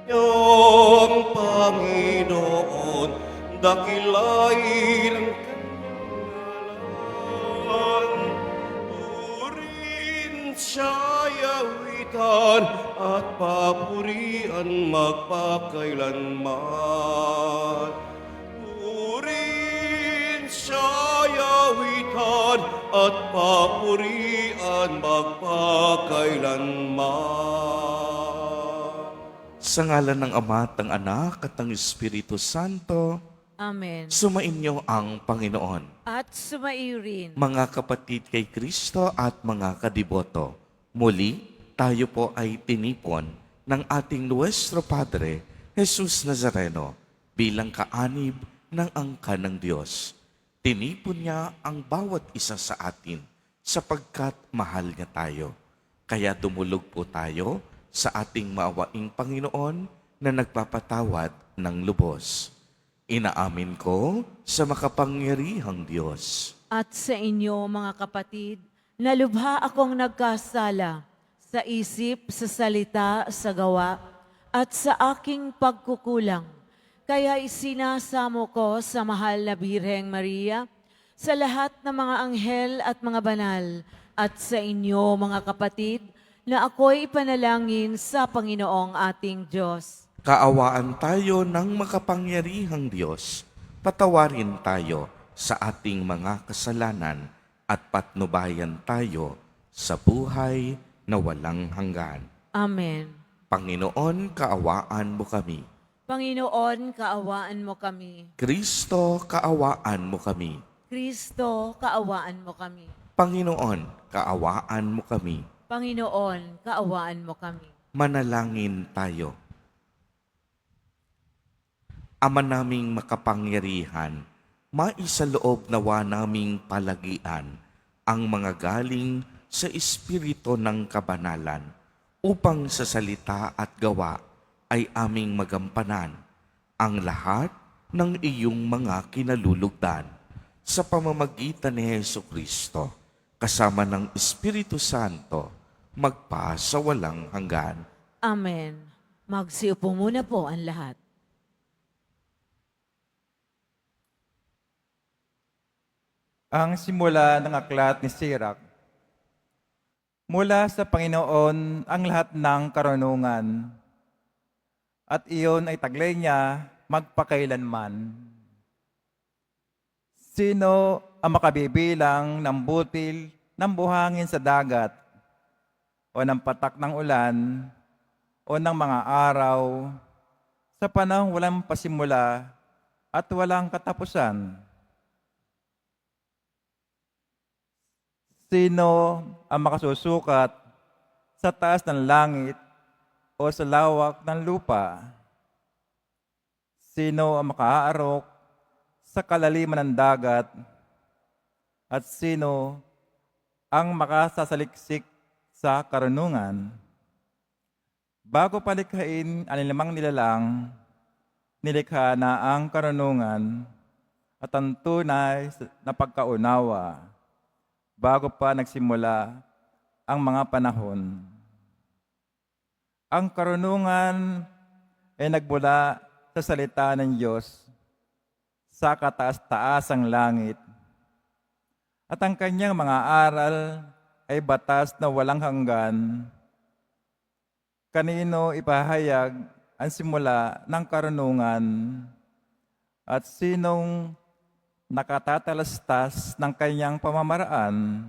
Iyong Panginoon, dakilain ang kanyang Purin siya'y awitan at papurian magpakailanman. Purin siya'y awitan at papurian magpakailanman. Sa ngalan ng Ama at ng Anak at ng Espiritu Santo, Amen. sumainyo ang Panginoon. At sumaiyo rin. Mga kapatid kay Kristo at mga kadiboto, muli tayo po ay tinipon ng ating Nuestro Padre, Jesus Nazareno, bilang kaanib ng angkan ng Diyos. Tinipon niya ang bawat isa sa atin sapagkat mahal niya tayo. Kaya dumulog po tayo sa ating maawaing Panginoon na nagpapatawad ng lubos. Inaamin ko sa makapangyarihang Diyos At sa inyo, mga kapatid, na lubha akong nagkasala sa isip, sa salita, sa gawa, at sa aking pagkukulang. Kaya isinasamo ko sa mahal na Birheng Maria, sa lahat ng mga anghel at mga banal, at sa inyo, mga kapatid, na ako'y ipanalangin sa Panginoong ating Diyos. Kaawaan tayo ng makapangyarihang Diyos. Patawarin tayo sa ating mga kasalanan at patnubayan tayo sa buhay na walang hanggan. Amen. Panginoon, kaawaan mo kami. Panginoon, kaawaan mo kami. Kristo, kaawaan mo kami. Kristo, kaawaan mo kami. Panginoon, kaawaan mo kami. Panginoon, kaawaan mo kami. Manalangin tayo. Ama naming makapangyarihan, maisaloob nawa naming palagian ang mga galing sa Espiritu ng kabanalan upang sa salita at gawa ay aming magampanan ang lahat ng iyong mga kinalulugdan sa pamamagitan ni Jesucristo kasama ng Espiritu Santo magpa sa walang hanggan. Amen. Magsiupo muna po ang lahat. Ang simula ng aklat ni Sirach. Mula sa Panginoon ang lahat ng karunungan, at iyon ay taglay niya magpakailanman. Sino ang makabibilang ng butil ng buhangin sa dagat, o ng patak ng ulan, o ng mga araw, sa panahong walang pasimula at walang katapusan? Sino ang makasusukat sa taas ng langit o sa lawak ng lupa? Sino ang makaaarok sa kalaliman ng dagat? At sino ang makasasaliksik sa karunungan? Bago palikhain ang limang nilalang, nilikha na ang karunungan at ang tunay na pagkaunawa bago pa nagsimula ang mga panahon. Ang karunungan ay nagmula sa salita ng Diyos sa kataas-taasang langit, at ang kanyang mga aral ay batas na walang hanggan. Kanino ipahayag ang simula ng karunungan, at sinong nakatatalastas ng kanyang pamamaraan?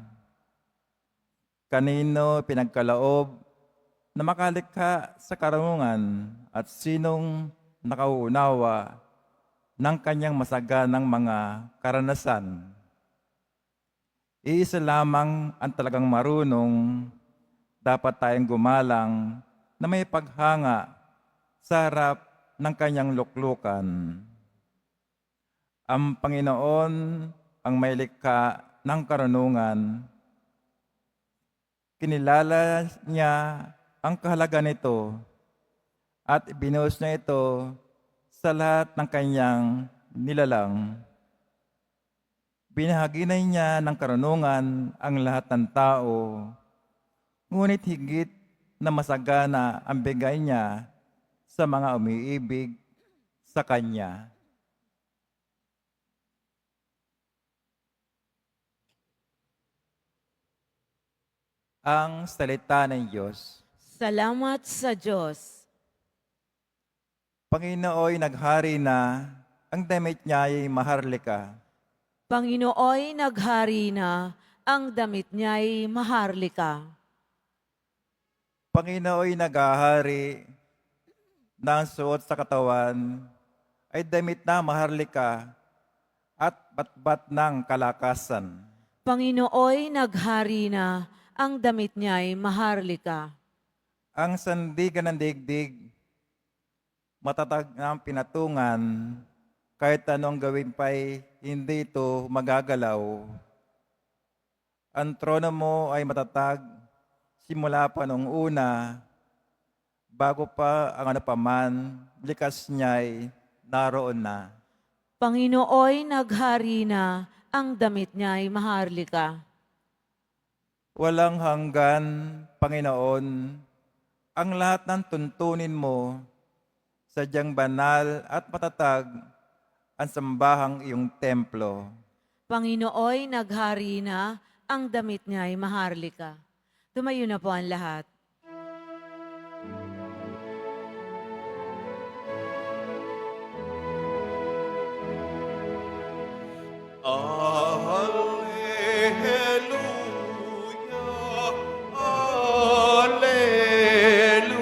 Kanino pinagkaloob na makalikha sa karunungan, at sinong nakauunawa ng kanyang masaganang mga karanasan? Iisa lamang ang talagang marunong. Dapat tayong gumalang na may paghanga sa harap ng kanyang luklukan. Ang Panginoon ang may likha ng karunungan. Kinilala niya ang kahalaga nito at ibinuhos niya ito sa lahat ng kanyang nilalang. Binahaginay niya ng karunungan ang lahat ng tao, ngunit higit na masagana ang bigay niya sa mga umiibig sa Kanya. Ang salita ng Diyos. Salamat sa Diyos. Panginooy naghari na, ang damit niya ay maharlika. Panginooy naghari na, ang damit niya'y maharlika. Panginooy naghahari na ang suot sa katawan ay damit na maharlika at batbat ng kalakasan. Panginooy naghari na, ang damit niya'y maharlika. Ang sandigan ng digdig, matatag ng pinatungan, kahit anong gawin pa'y hindi ito magagalaw. Ang trono mo ay matatag, simula pa noong una, bago pa ang ano paman, likas niya'y naroon na. Panginooy naghari na, ang damit niya'y maharlika. Walang hanggan, Panginoon, ang lahat ng tuntunin mo, sadyang banal at matatag ang sambahang iyong templo. Panginooy naghari na, ang damit niya'y maharlika. Tumayo na po ang lahat.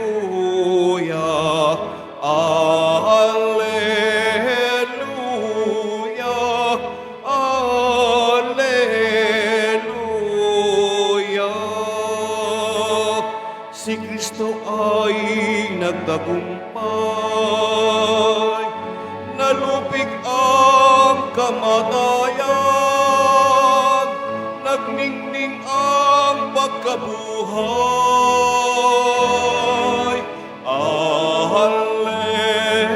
Alleluia, alleluia, alleluia. Si Kristo ay nagtagumpay, nalupig ang kamatayan, nagningning ang pagkabuhay. Alleluia,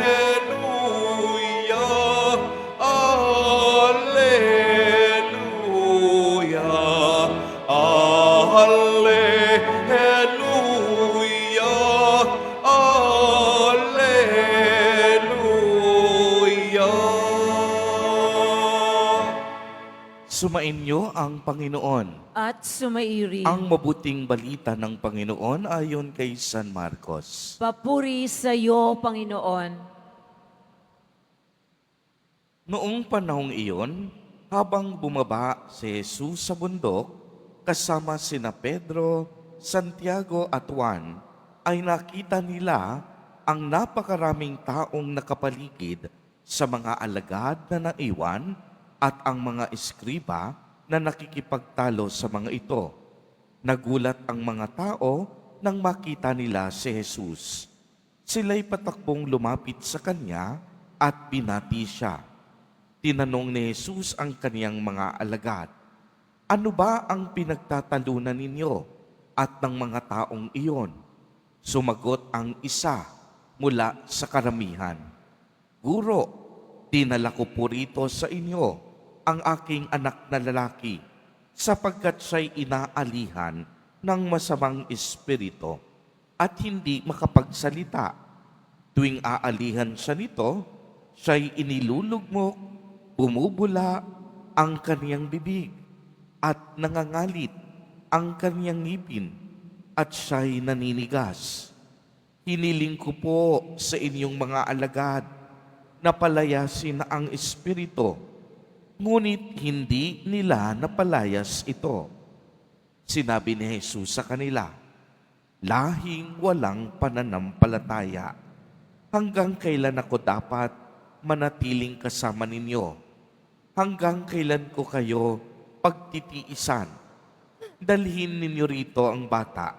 alleluia, alleluia, alleluia. Sumainyo ang Panginoon. At sumairi. Ang mabuting balita ng Panginoon ayon kay San Marcos. Papuri sa iyo, Panginoon. Noong panahong iyon, habang bumaba si Jesus sa bundok, kasama sina Pedro, Santiago at Juan, ay nakita nila ang napakaraming taong nakapaligid sa mga alagad na naiwan at ang mga eskriba na nakikipagtalo sa mga ito. Nagulat ang mga tao nang makita nila si Jesus. Sila'y patakbong lumapit sa kanya at binati siya. Tinanong ni Jesus ang kaniyang mga alagad, "Ano ba ang pinagtatalunan ninyo at ng mga taong iyon?" Sumagot ang isa mula sa karamihan, "Guro, dinala ko po rito sa inyo ang aking anak na lalaki sapagkat siya'y inaalihan ng masamang espiritu at hindi makapagsalita. Tuwing aalihan siya nito, siya'y inilulugmok, bumubula ang kaniyang bibig at nangangalit ang kaniyang ngipin at siya'y naninigas. Hiniling ko po sa inyong mga alagad na palayasin ang espiritu, ngunit hindi nila napalayas ito." Sinabi ni Jesus sa kanila, "Lahing walang pananampalataya. Hanggang kailan ako dapat manatiling kasama ninyo? Hanggang kailan ko kayo pagtitiisan? Dalhin ninyo rito ang bata."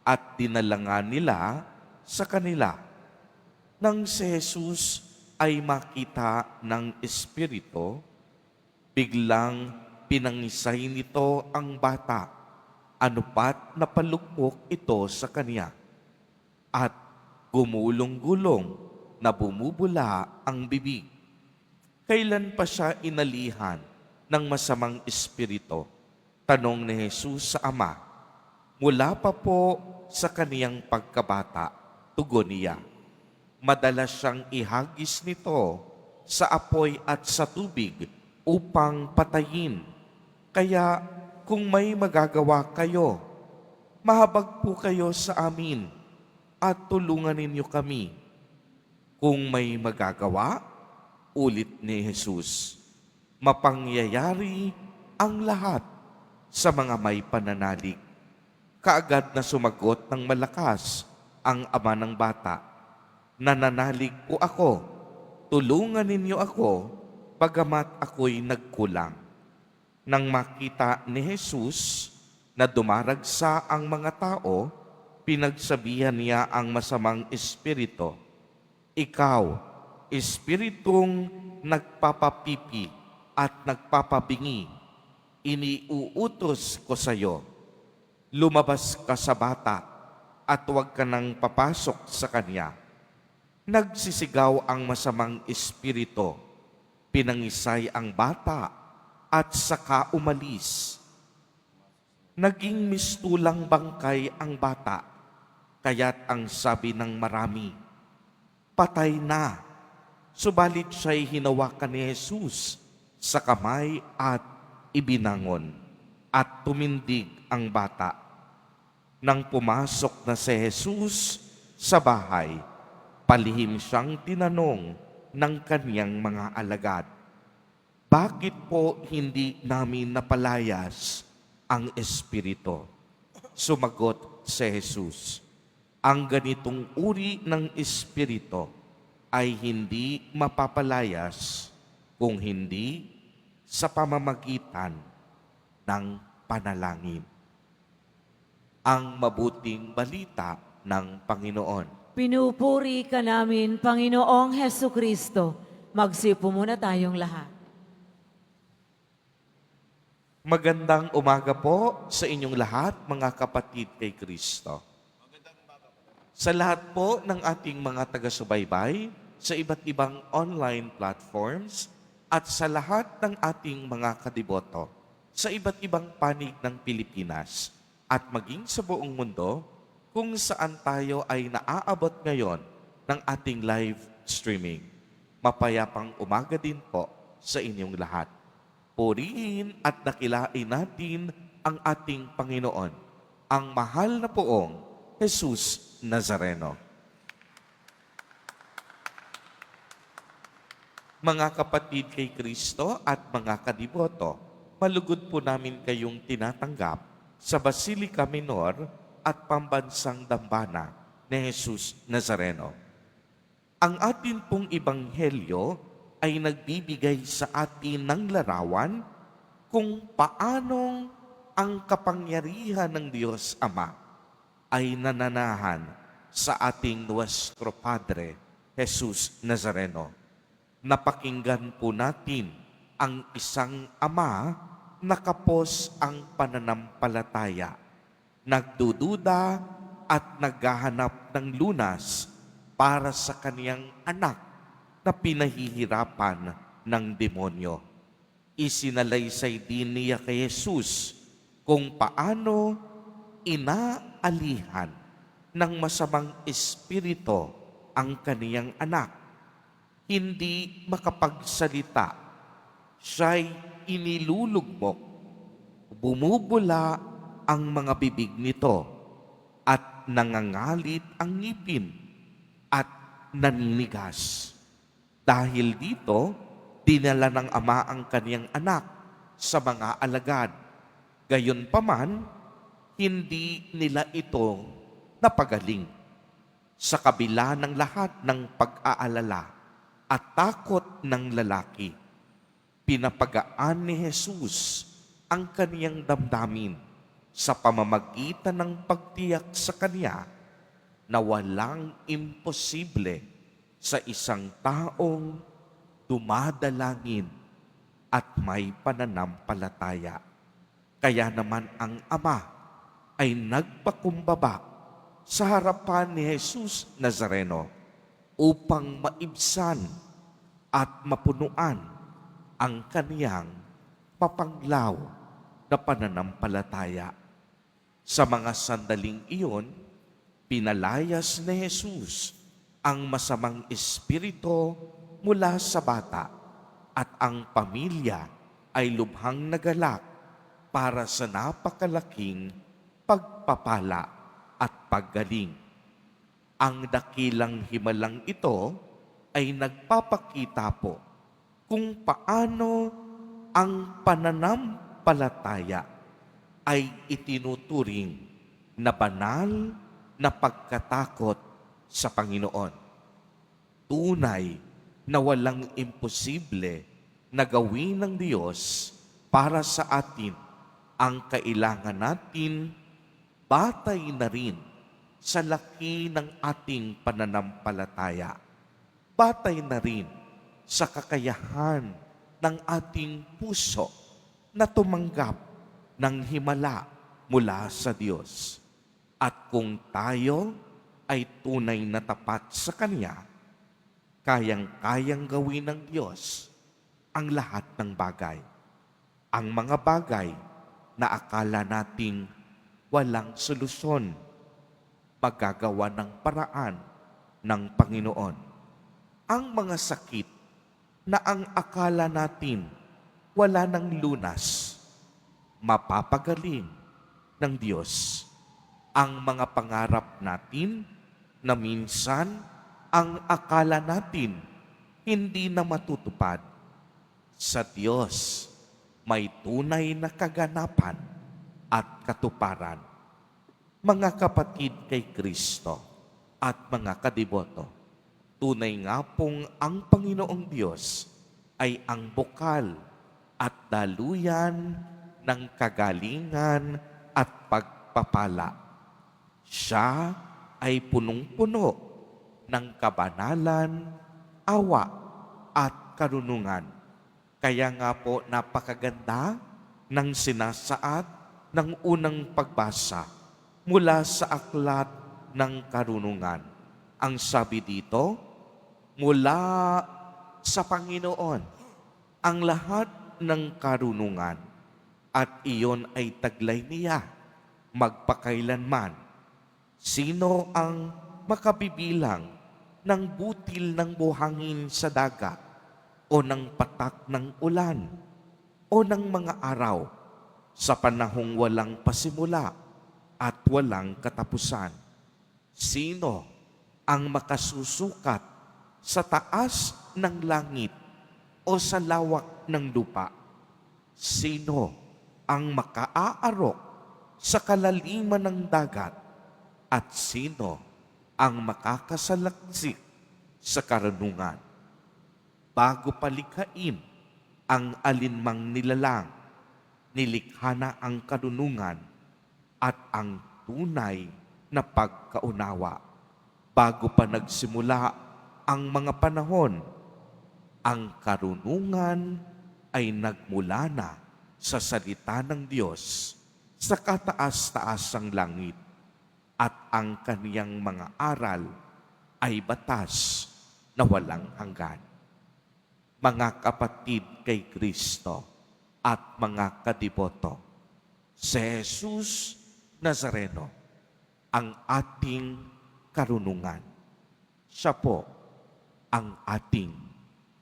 At dinala nga nila sa kanila. Nang si Jesus ay makita ng espiritu, biglang pinangisay nito ang bata, anupat napalugmok ito sa kanya, at gumulong-gulong na bumubula ang bibig. Kailan pa siya inalihan ng masamang espiritu? Tanong ni Jesus sa ama. Mula pa po sa kaniyang pagkabata, tugon niya. Madalas siyang ihagis nito sa apoy at sa tubig upang patayin. Kaya kung may magagawa kayo, mahabag po kayo sa amin at tulungan ninyo kami. Kung may magagawa, ulit ni Jesus, mapangyayari ang lahat sa mga may pananalig. Kaagad na sumagot ng malakas ang ama ng bata, nananalig po ako, tulungan ninyo ako, bagamat ako'y nagkulang. Nang makita ni Jesus na dumaragsa ang mga tao, pinagsabihan niya ang masamang espiritu, ikaw, espiritong nagpapapipi at nagpapabingi, iniuutos ko sa iyo, lumabas ka sa bata at huwag ka nang papasok sa kanya. Nagsisigaw ang masamang espiritu, pinangisay ang bata at saka umalis. Naging mistulang bangkay ang bata, kaya't ang sabi ng marami, patay na. Subalit siya'y hinawakan ni Jesus sa kamay at ibinangon, at tumindig ang bata. Nang pumasok na si Jesus sa bahay, palihim siyang tinanong ng kaniyang mga alagad, bakit po hindi namin napalayas ang espiritu? Sumagot si Jesus, ang ganitong uri ng espiritu ay hindi mapapalayas kung hindi sa pamamagitan ng panalangin. Ang mabuting balita ng Panginoon. Pinupuri ka namin, Panginoong Heso Kristo. Magsipo muna tayong lahat. Magandang umaga po sa inyong lahat, mga kapatid kay Kristo. Sa lahat po ng ating mga taga-subaybay sa iba't ibang online platforms at sa lahat ng ating mga kadiboto sa iba't ibang panig ng Pilipinas at maging sa buong mundo kung saan tayo ay naaabot ngayon ng ating live streaming. Mapayapang umaga din po sa inyong lahat. Purihin at dakilain natin ang ating Panginoon, ang mahal na poong Jesus Nazareno. Mga kapatid kay Kristo at mga kadiboto, malugod po namin kayong tinatanggap sa Basilica Minor at Pambansang Dambana ni Jesus Nazareno. Ang atin pong ebanghelyo ay nagbibigay sa atin ng larawan kung paanong ang kapangyarihan ng Diyos Ama ay nananahan sa ating Nuestro Padre, Jesus Nazareno. Napakinggan po natin ang isang ama na kapos ang pananampalataya, nagdududa at naghahanap ng lunas para sa kaniyang anak na pinahihirapan ng demonyo. Isinalaysay din niya kay Jesus kung paano inaalihan ng masamang espiritu ang kaniyang anak. Hindi makapagsalita, siya'y inilulugmok, bumubula ang mga bibig nito at nangangalit ang ngipin at naninigas. Dahil dito, dinala ng ama ang kaniyang anak sa mga alagad. Gayunpaman, hindi nila ito napagaling. Sa kabila ng lahat ng pag-aalala at takot ng lalaki, pinapagaan ni Jesus ang kaniyang damdamin sa pamamagitan ng pagtiyak sa kaniya na walang imposible sa isang taong dumadalangin at may pananampalataya. Kaya naman ang ama ay nagpakumbaba sa harapan ni Jesus Nazareno upang maibsan at mapunuan ang kaniyang papanglaw na pananampalataya. Sa mga sandaling iyon, pinalayas ni Jesus ang masamang espiritu mula sa bata at ang pamilya ay lubhang nagalak para sa napakalaking pagpapala at paggaling. Ang dakilang himalang ito ay nagpapakita po kung paano ang pananampalataya ay itinuturing na banal na pagkatakot sa Panginoon. Tunay na walang imposible na gawin ng Diyos para sa atin. Ang kailangan natin, batay na rin sa laki ng ating pananampalataya. Batay na rin sa kakayahan ng ating puso na tumanggap ng himala mula sa Diyos. At kung tayo ay tunay na tapat sa Kanya, kayang-kayang gawin ng Diyos ang lahat ng bagay. Ang mga bagay na akala nating walang solusyon, magagawa ng paraan ng Panginoon. Ang mga sakit na ang akala natin wala ng lunas, mapapagaling ng Diyos. Ang mga pangarap natin na minsan ang akala natin hindi na matutupad, sa Diyos may tunay na kaganapan at katuparan. Mga kapatid kay Kristo at mga kadiboto, tunay nga pong ang Panginoong Diyos ay ang bukal at daluyan ng kagalingan at pagpapala. Siya ay punong-puno ng kabanalan, awa at karunungan. Kaya nga po napakaganda ng sinasaad ng unang pagbasa mula sa aklat ng karunungan. Ang sabi dito, mula sa Panginoon ang lahat ng karunungan at iyon ay taglay niya magpakailanman. Sino ang makabibilang ng butil ng buhangin sa dagat o ng patak ng ulan o ng mga araw sa panahong walang pasimula at walang katapusan? Sino ang makasusukat sa taas ng langit o sa lawak ng lupa? Sino ang makaaarok sa kalaliman ng dagat? At sino ang makakasalaksik sa karunungan? Bago palikhain ang alinmang nilalang, nilikha na ang karunungan at ang tunay na pagkaunawa. Bago pa nagsimula ang mga panahon, ang karunungan ay nagmula na sa salita ng Diyos sa kataas-taasang langit, at ang kaniyang mga aral ay batas na walang hanggan. Mga kapatid kay Kristo at mga kadiboto, si Jesus Nazareno ang ating karunungan. Siya po ang ating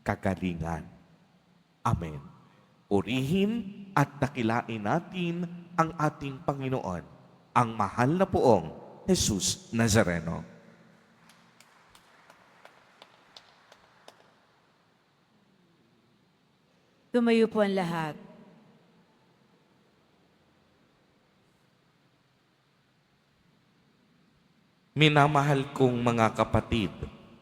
kagalingan. Amen. Purihin at dakilain natin ang ating Panginoon, ang mahal na poong Jesus Nazareno. Tumayo po ang lahat. Minamahal kong mga kapatid,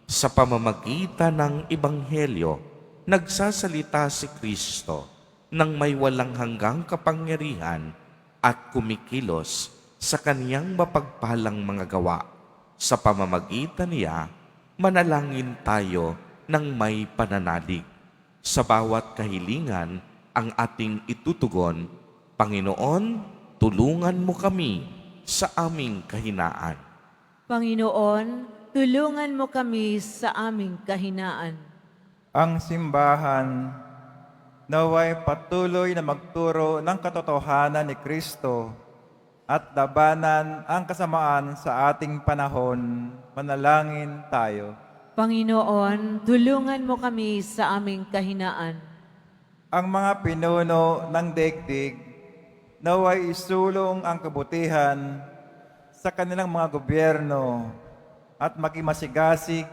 sa pamamagitan ng Ebanghelyo, nagsasalita si Kristo ng may walang hanggang kapangyarihan at kumikilos sa kaniyang mapagpalang mga gawa. Sa pamamagitan niya, manalangin tayo ng may pananalig. Sa bawat kahilingan ang ating itutugon, Panginoon, tulungan mo kami sa aming kahinaan. Panginoon, tulungan mo kami sa aming kahinaan. Ang simbahan naway patuloy na magturo ng katotohanan ni Kristo at labanan ang kasamaan sa ating panahon. Manalangin tayo. Panginoon, tulungan mo kami sa aming kahinaan. Ang mga pinuno ng daigdig, naway isulong ang kabutihan sa kanilang mga gobyerno at maging masigasig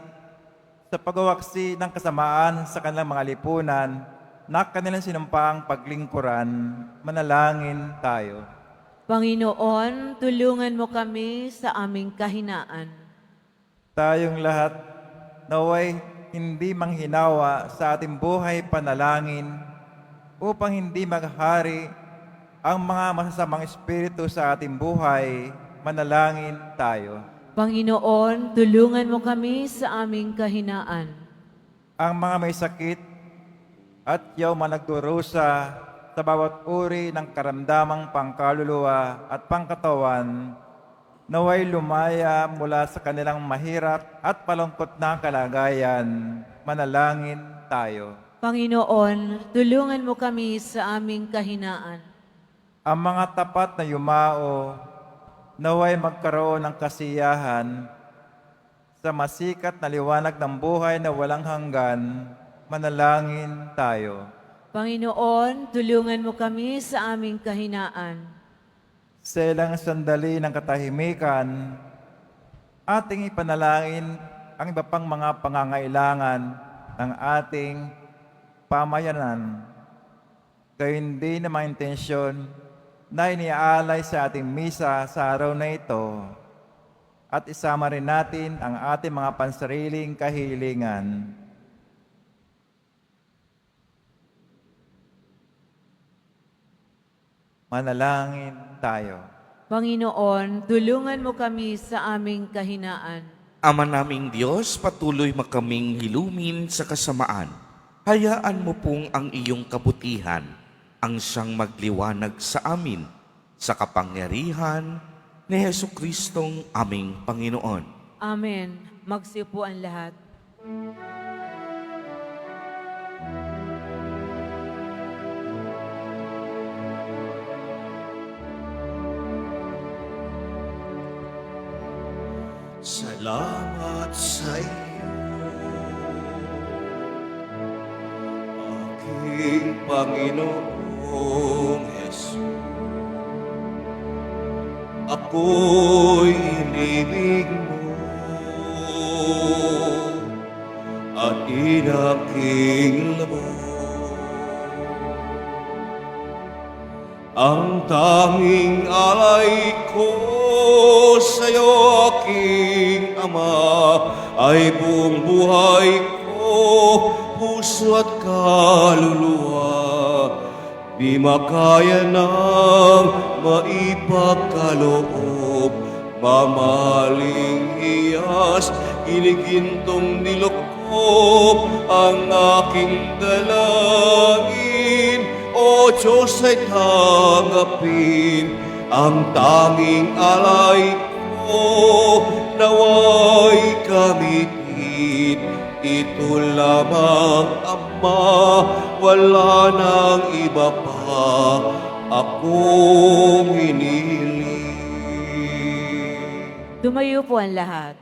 sa pagwawaksi ng kasamaan sa kanilang mga lipunan na kanilang sinumpaang paglingkuran. Manalangin tayo. Panginoon, tulungan mo kami sa aming kahinaan. Tayong lahat naway hindi manghinawa sa ating buhay panalangin upang hindi maghari ang mga masasamang espiritu sa ating buhay. Manalangin tayo. Panginoon, tulungan mo kami sa aming kahinaan. Ang mga may sakit at yaw managdurusa sa bawat uri ng karamdamang pangkaluluwa at pangkatawan, naway lumaya mula sa kanilang mahirap at palungkot na kalagayan. Manalangin tayo. Panginoon, tulungan mo kami sa aming kahinaan. Ang mga tapat na yumao, naway magkaroon ng kasiyahan sa masikat na liwanag ng buhay na walang hanggan. Manalangin tayo. Panginoon, tulungan mo kami sa aming kahinaan. Sa ilang sandali ng katahimikan, ating ipanalangin ang iba pang mga pangangailangan ng ating pamayanan. Kaya hindi na mga intensyon na iniaalay sa ating misa sa araw na ito at isama rin natin ang ating mga pansariling kahilingan. Manalangin tayo. Panginoon, tulungan mo kami sa aming kahinaan. Ama naming Diyos, patuloy makaming hilumin sa kasamaan. Hayaan mo pong ang iyong kabutihan ang siyang magliwanag sa amin sa kapangyarihan ni Jesucristong aming Panginoon. Amen. Magsiupo ang lahat. Salamat sa iyo, aking Panginoong Hesus. Ako'y inibig mo at inakil mo. Ang tanging alay ko sa'yo, aking Ama, ay buong buhay ko, puso at kaluluwa. Di makaya ng maipagkaloob, mamaling iyas, ginigintong nilokop ang aking dalangin. O Diyos ay tanggapin ang tanging alay ko, naway gamitin. Ito lamang, Ama, wala nang iba pa akong hiniling. Tumayo po ang lahat.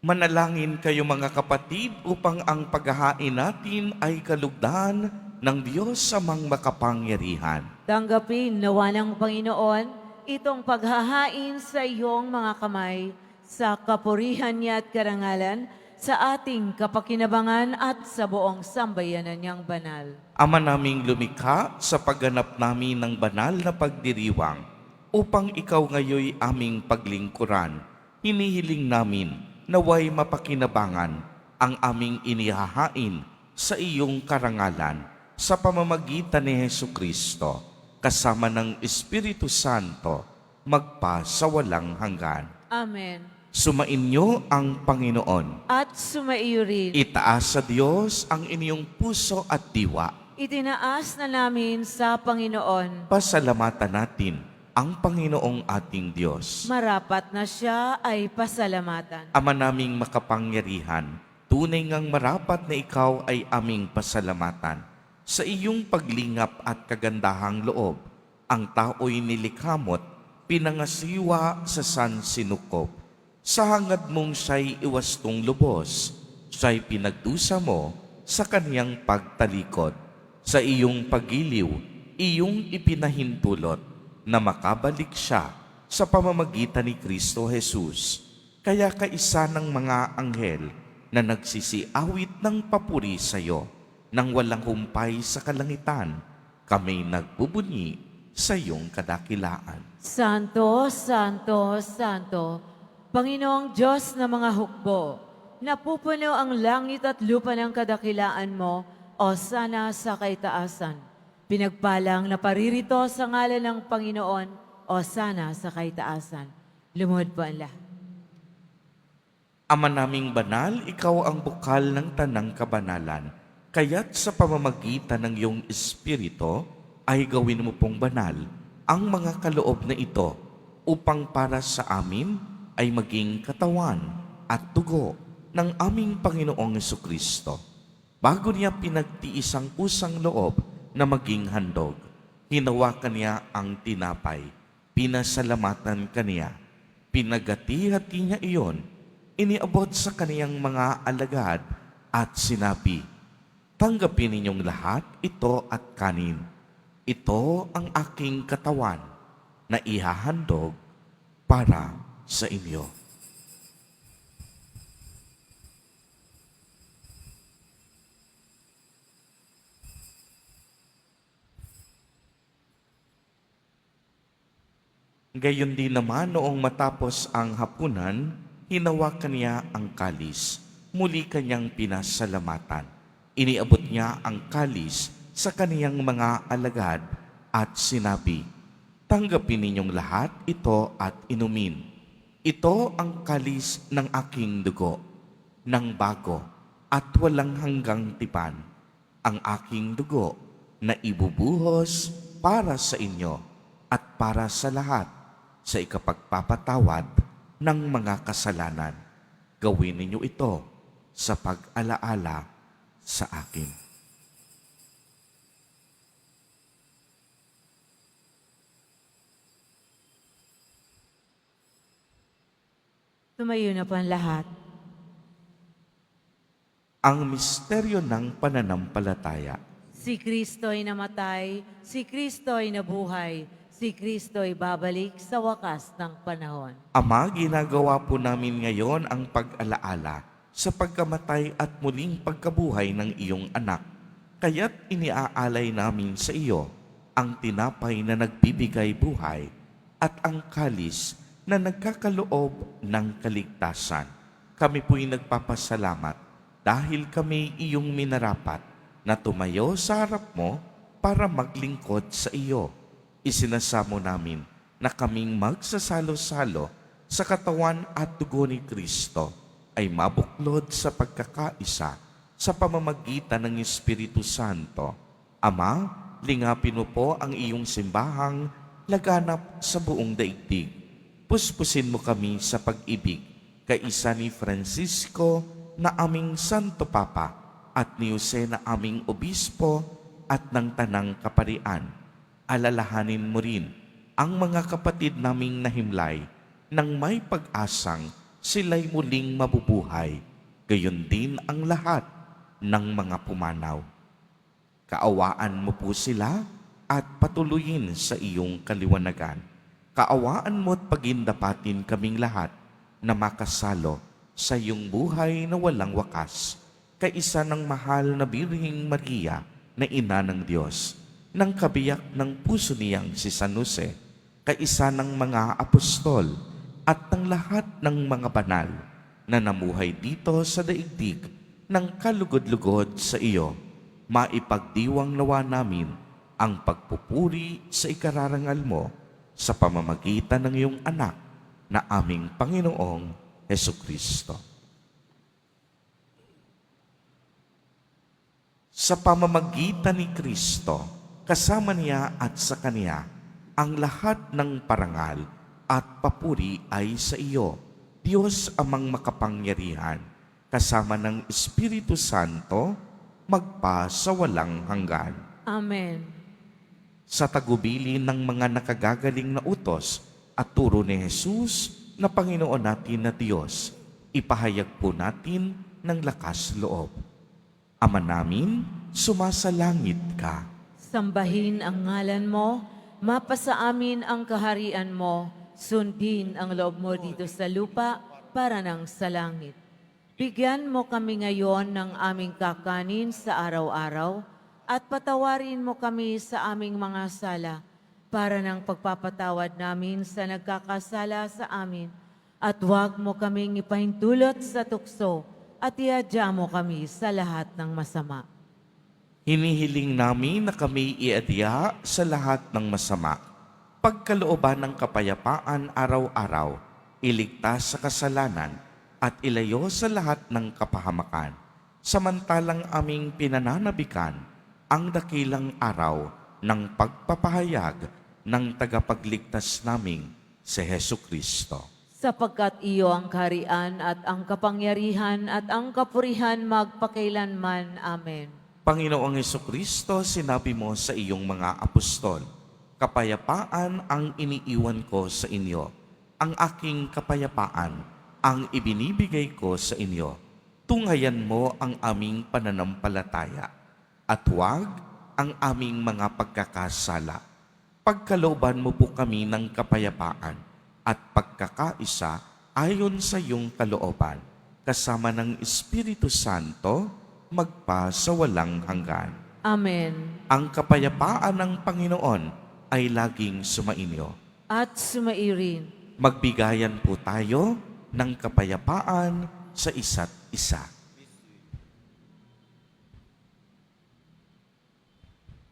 Manalangin kayo mga kapatid upang ang paghahain natin ay kalugdan ng Diyos Amang makapangyarihan. Tanggapin nawa ng Panginoon itong paghahain sa iyong mga kamay sa kapurihan niya at karangalan sa ating kapakinabangan at sa buong sambayanan niyang banal. Ama naming lumikha sa pagganap namin ng banal na pagdiriwang upang ikaw ngayoy aming paglingkuran. Hinihiling namin naway mapakinabangan ang aming inihahain sa iyong karangalan sa pamamagitan ni Jesucristo kasama ng Espiritu Santo magpa sa walang hanggan. Amen. Sumainyo ang Panginoon. At sumaiyo rin. Itaas sa Diyos ang inyong puso at diwa. Itinaas na namin sa Panginoon. Pasalamatan natin ang Panginoong ating Diyos. Marapat na siya ay pasalamatan. Ama naming makapangyarihan, tunay ngang marapat na ikaw ay aming pasalamatan. Sa iyong paglingap at kagandahang loob, ang tao'y nilikhamot, pinangasiwa sa sansinukop. Sa hangad mong siya'y iwastong lubos, siya'y pinagdusa mo sa kaniyang pagtalikod. Sa iyong pagiliw, iyong ipinahintulot na makabalik siya sa pamamagitan ni Kristo Jesus. Kaya kaisa ng mga anghel na nagsisiawit ng papuri sa iyo, nang walang humpay sa kalangitan, kami nagbubunyi sa iyong kadakilaan. Santo, Santo, Santo, Panginoong Diyos ng mga hukbo, napupuno ang langit at lupa ng kadakilaan mo, o sana sa kaitaasan. Pinagpalang na paririto sa ngalan ng Panginoon, o sana sa kaitaasan. Lumuhod po ang lahat. Ama naming banal, ikaw ang bukal ng tanang kabanalan. Kaya't sa pamamagitan ng iyong Espiritu, ay gawin mo pong banal ang mga kaloob na ito upang para sa amin ay maging katawan at dugo ng aming Panginoong Jesucristo. Bago niya pinagtiis ang kusang loob na maging handog, hinawakan niya ang tinapay, pinasalamatan kaniya, pinagati-hati niya iyon, iniabot sa kaniyang mga alagad at sinabi, "Tanggapin ninyong lahat ito at kanin. Ito ang aking katawan na ihahandog para sa inyo." Gayon din naman noong matapos ang hapunan, hinawakan niya ang kalis. Muli kanyang pinasalamatan. Iniabot niya ang kalis sa kaniyang mga alagad at sinabi, "Tanggapin ninyong lahat ito at inumin. Ito ang kalis ng aking dugo, ng bago at walang hanggang tipan, ang aking dugo na ibubuhos para sa inyo at para sa lahat sa ikapagpapatawad ng mga kasalanan. Gawin ninyo ito sa pag-alaala sa akin." Tumayo na po ang lahat. Ang misteryo ng pananampalataya. Si Kristo'y namatay, si Kristo'y nabuhay, si Kristo'y babalik sa wakas ng panahon. Ama, ginagawa po namin ngayon ang pag-alaala sa pagkamatay at muling pagkabuhay ng iyong anak. Kaya't iniaalay namin sa iyo ang tinapay na nagbibigay buhay at ang kalis na nagkakaloob ng kaligtasan. Kami po'y nagpapasalamat dahil kami iyong minarapat na tumayo sa harap mo para maglingkod sa iyo. Isinasamo namin na kaming magsasalo-salo sa katawan at dugo ni Kristo ay mabuklod sa pagkakaisa sa pamamagitan ng Espiritu Santo. Ama, lingapin mo po ang iyong simbahang laganap sa buong daigdig. Puspusin mo kami sa pag-ibig kaisa ni Francisco na aming Santo Papa at ni Jose na aming Obispo at ng Tanang Kaparian. Alalahanin mo rin ang mga kapatid naming nahimlay nang may pag-asang sila'y muling mabubuhay, gayon din ang lahat ng mga pumanaw. Kaawaan mo po sila at patuloyin sa iyong kaliwanagan. Kaawaan mo at pagindapatin kaming lahat na makasalo sa iyong buhay na walang wakas, kaisa ng mahal na Birheng Maria na Ina ng Diyos, ng kabiyak ng puso niyang si San Jose, kaisa ng mga apostol at ng lahat ng mga banal na namuhay dito sa daigdig ng kalugod-lugod sa iyo. Maipagdiwang nawa namin ang pagpupuri sa ikararangal mo sa pamamagitan ng iyong anak na aming Panginoong Hesukristo. Sa pamamagitan ni Kristo, kasama niya at sa Kanya, ang lahat ng parangal at papuri ay sa iyo, Diyos amang makapangyarihan, kasama ng Espiritu Santo, magpa sa walang hanggan. Amen. Sa tagubilin ng mga nakagagaling na utos at turo ni Jesus, na Panginoon natin na Diyos, ipahayag po natin ng lakas loob. Ama namin, sumasalangit ka. Sambahin ang ngalan mo, mapasa amin ang kaharian mo, sundin ang loob mo dito sa lupa para nang sa langit. Bigyan mo kami ngayon ng aming kakanin sa araw-araw at patawarin mo kami sa aming mga sala para ng pagpapatawad namin sa nagkakasala sa amin. At huwag mo kaming ipahintulot sa tukso at iadya mo kami sa lahat ng masama. Hinihiling namin na kami iadya sa lahat ng masama. Pagkalooban ng kapayapaan araw-araw, iligtas sa kasalanan at ilayo sa lahat ng kapahamakan. Samantalang aming pinananabikan ang dakilang araw ng pagpapahayag ng tagapagligtas naming si Hesu Kristo. Sapagkat iyo ang kaharian at ang kapangyarihan at ang kapurihan magpakailanman. Amen. Panginoong Hesu Kristo, sinabi mo sa iyong mga apostol, kapayapaan ang iniiwan ko sa inyo. Ang aking kapayapaan ang ibinibigay ko sa inyo. Tunghayan mo ang aming pananampalataya at huwag ang aming mga pagkakasala. Pagkalooban mo po kami ng kapayapaan at pagkakaisa ayon sa iyong kalooban, kasama ng Espiritu Santo, magpa sa walang hanggan. Amen. Ang kapayapaan ng Panginoon ay laging sumainyo. At sumairin. Magbigayan po tayo ng kapayapaan sa isa't isa.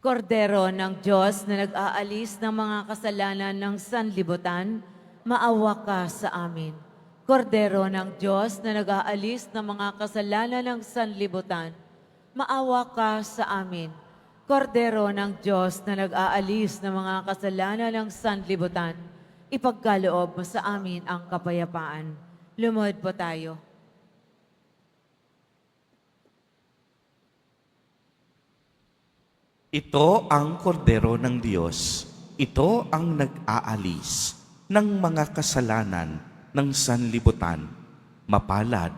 Kordero ng Diyos na nag-aalis ng mga kasalanan ng sanlibutan, maawa ka sa amin. Kordero ng Diyos na nag-aalis ng mga kasalanan ng sanlibutan, maawa ka sa amin. Kordero ng Diyos na nag-aalis ng mga kasalanan ng sanlibutan, ipagkaloob mo sa amin ang kapayapaan. Lumuhod po tayo. Ito ang kordero ng Diyos. Ito ang nag-aalis ng mga kasalanan ng sanlibutan. Mapalad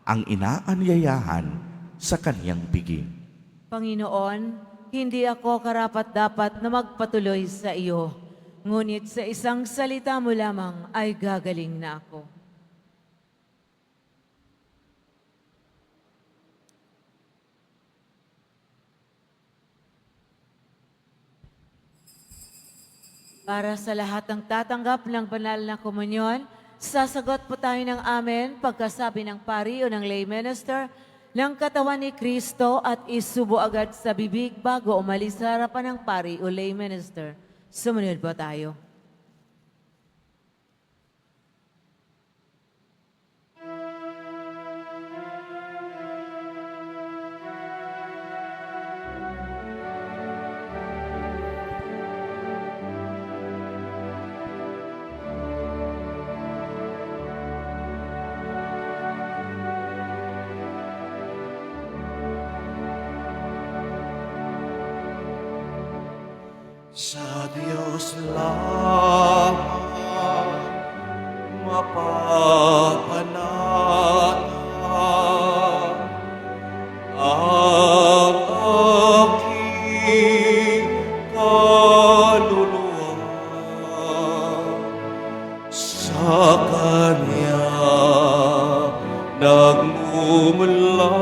ang inaanyayahan sa kaniyang piging. Panginoon, hindi ako karapat-dapat na magpatuloy sa iyo, ngunit sa isang salita mo lamang ay gagaling na ako. Para sa lahat ng tatanggap ng banal na komunyon, sasagot po tayo ng amen pagkasabi ng pari o ng lay minister ng katawan ni Kristo at isubo agad sa bibig bago umalis sa harapan ng pari o lay minister. Sumunod po tayo. Sa Diyos lamang mapapanatag ang aking kaluluwa. Sa Kanya nagmumula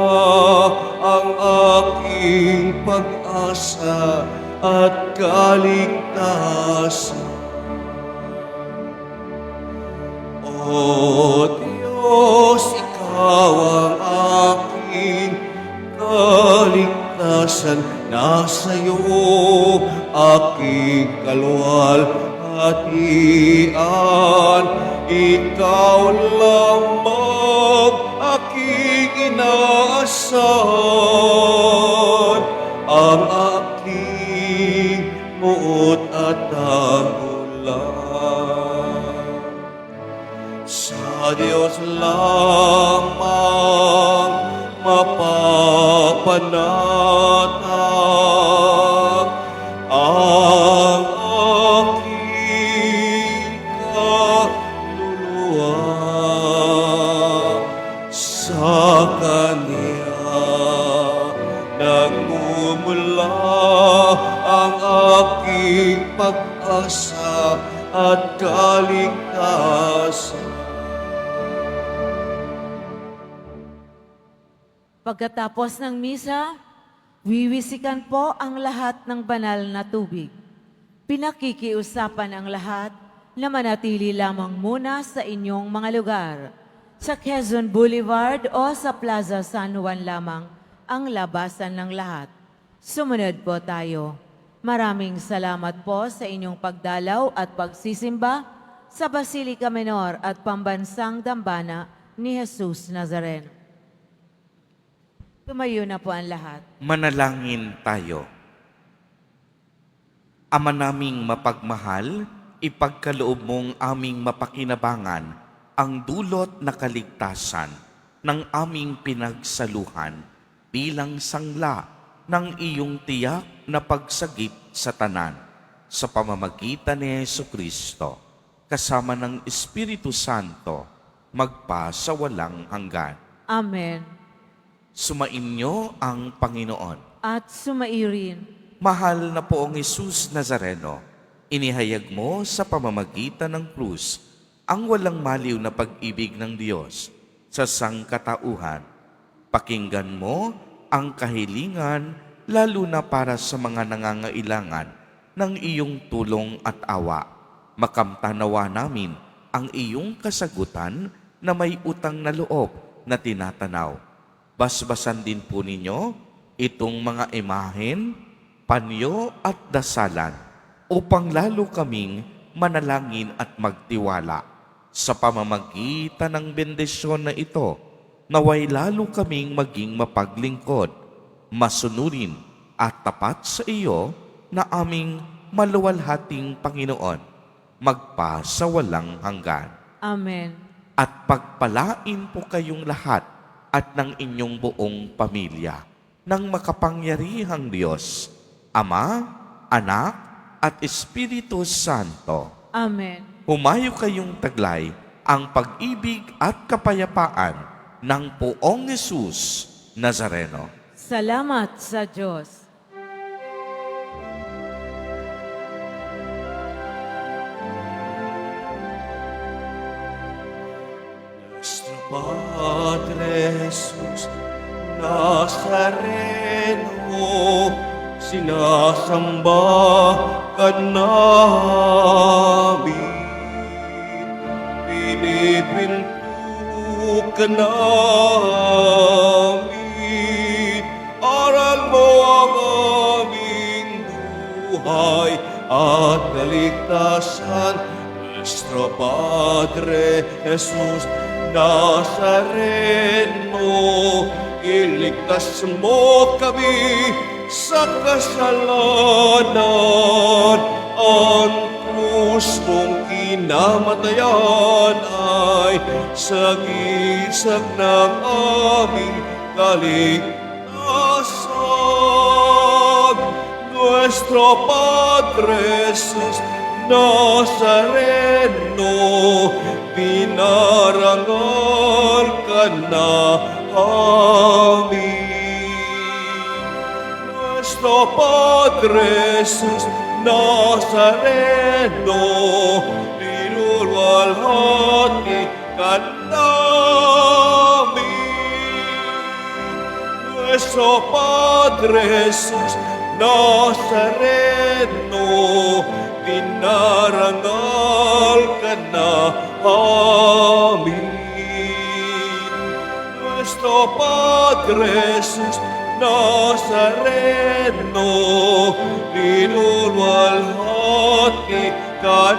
ang aking pag-asa at kaligtasan. O Diyos, Ikaw ang aking kaligtasan. Nasa iyo aking kalwalhatian. Ikaw lamang aking inaasahan. Ang aking muot at tagulan. Sa Diyos lamang mapapanatag ang aking kaluluwa. sa Kanya nagmumula ang aking pag-asa at kaligtasan. Pagkatapos ng misa, wiwisikan po ang lahat ng banal na tubig. Pinakikiusapan ang lahat na manatili lamang muna sa inyong mga lugar. Sa Quezon Boulevard o sa Plaza San Juan lamang ang labasan ng lahat. Sumunod po tayo. Maraming salamat po sa inyong pagdalaw at pagsisimba sa Basilica Menor at Pambansang Dambana ni Jesus Nazareno. Tumayo na po ang lahat. Manalangin tayo. Ama naming mapagmahal, ipagkaloob mong aming mapakinabangan ang dulot na kaligtasan ng aming pinagsaluhan bilang sangla ng iyong tiyak na pagsagip sa tanan sa pamamagitan ni Jesucristo kasama ng Espiritu Santo magpa sa walang hanggan. Amen. Sumainyo ang Panginoon. At sumairin. Mahal na poong Jesus Nazareno, inihayag mo sa pamamagitan ng krus ang walang maliw na pag-ibig ng Diyos sa sangkatauhan. Pakinggan mo ang kahilingan lalo na para sa mga nangangailangan ng iyong tulong at awa. Makamtanawa namin ang iyong kasagutan na may utang na loob na tinatanaw. Basbasan din po ninyo itong mga imahen, panyo at dasalan upang lalo kaming manalangin at magtiwala. Sa pamamagitan ng bendisyon na ito, naway lalo kaming maging mapaglingkod, masunurin at tapat sa iyo na aming maluwalhating Panginoon, magpa sa walang hanggan. Amen. At pagpalain po kayong lahat at ng inyong buong pamilya ng makapangyarihang Diyos, Ama, Anak, at Espiritu Santo. Amen. Humayo kayong taglay ang pag-ibig at kapayapaan ng poong Jesus Nazareno. Salamat sa Diyos. Nuestro Padre Jesus Nazareno, sinasamba ka namin, pinipinto ka namin, aral mo ang aming buhay at kaligtasan. Nuestro Padre Jesus Nazareno, iligtas mo kami sa kasalanan. Ang krus mong kinamatayan ay sagisag ng aming kaligtasan. Nuestro Padre Jesus Nazareno, pinarangal ka namin. Nuestro Padre Jesus Nazareno, pinulwalhati ka namin. Nuestro Padre Jesus Nazareno, pinarangal ka namin. Nuestro Padre Jesus Nazareno, pinulwalhati ka